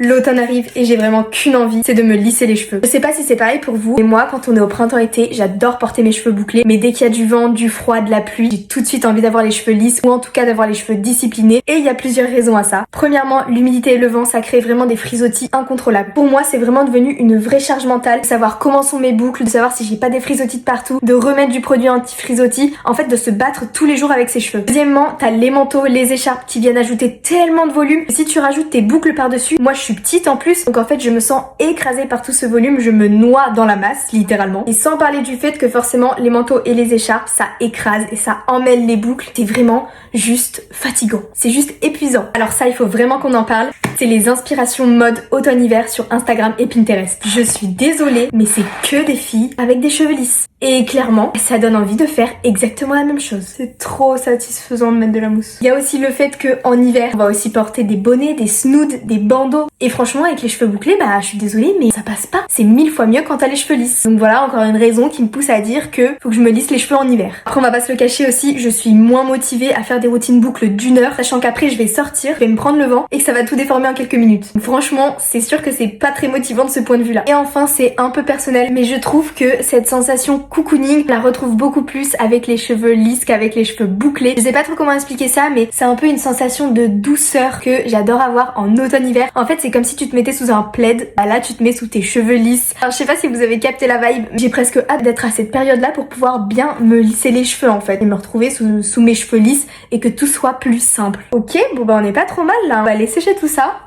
L'automne arrive et j'ai vraiment qu'une envie, c'est de me lisser les cheveux. Je sais pas si c'est pareil pour vous, mais moi quand on est au printemps-été, j'adore porter mes cheveux bouclés, mais dès qu'il y a du vent, du froid, de la pluie, j'ai tout de suite envie d'avoir les cheveux lisses, ou en tout cas d'avoir les cheveux disciplinés, et il y a plusieurs raisons à ça. Premièrement, l'humidité et le vent, ça crée vraiment des frisottis incontrôlables. Pour moi, c'est vraiment devenu une vraie charge mentale, de savoir comment sont mes boucles, de savoir si j'ai pas des frisottis de partout, de remettre du produit anti-frisottis, en fait de se battre tous les jours avec ses cheveux. Deuxièmement, t'as les manteaux, les écharpes qui viennent ajouter tellement de volume. Si tu rajoutes tes boucles par-dessus, moi je suis petite en plus, donc en fait je me sens écrasée par tout ce volume, je me noie dans la masse, littéralement. Et sans parler du fait que forcément les manteaux et les écharpes, ça écrase et ça emmêle les boucles. C'est vraiment juste fatigant. C'est juste épuisant. Alors ça, il faut vraiment qu'on en parle. C'est les inspirations mode automne-hiver sur Instagram et Pinterest. Je suis désolée, mais c'est que des filles avec des cheveux lisses. Et clairement, ça donne envie de faire exactement la même chose. C'est trop satisfaisant de mettre de la mousse. Il y a aussi le fait que en hiver, on va aussi porter des bonnets, des snoods, des bandeaux. Et franchement, avec les cheveux bouclés, bah je suis désolée, mais ça passe pas. C'est 1000 fois mieux quand t'as les cheveux lisses. Donc voilà, encore une raison qui me pousse à dire que faut que je me lisse les cheveux en hiver. Après, on va pas se le cacher aussi, je suis moins motivée à faire des routines boucles d'1 heure, sachant qu'après je vais sortir, je vais me prendre le vent et que ça va tout déformer en quelques minutes. Donc franchement, c'est sûr que c'est pas très motivant de ce point de vue là. Et enfin, c'est un peu personnel, mais je trouve que cette sensation cocooning, je la retrouve beaucoup plus avec les cheveux lisses qu'avec les cheveux bouclés. Je sais pas trop comment expliquer ça, mais c'est un peu une sensation de douceur que j'adore avoir en automne-hiver. En fait, c'est comme si tu te mettais sous un plaid. Bah là, tu te mets sous tes cheveux lisses. Alors, je sais pas si vous avez capté la vibe. J'ai presque hâte d'être à cette période-là pour pouvoir bien me lisser les cheveux en fait et me retrouver sous mes cheveux lisses et que tout soit plus simple. Ok, bon bah on est pas trop mal là. On va aller sécher tout ça.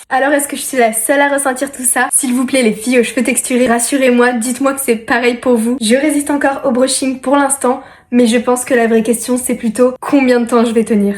Alors est-ce que je suis la seule à ressentir tout ça? S'il vous plaît les filles aux cheveux texturés, rassurez-moi, dites-moi que c'est pareil pour vous. Je résiste encore au brushing pour l'instant, mais je pense que la vraie question c'est plutôt combien de temps je vais tenir.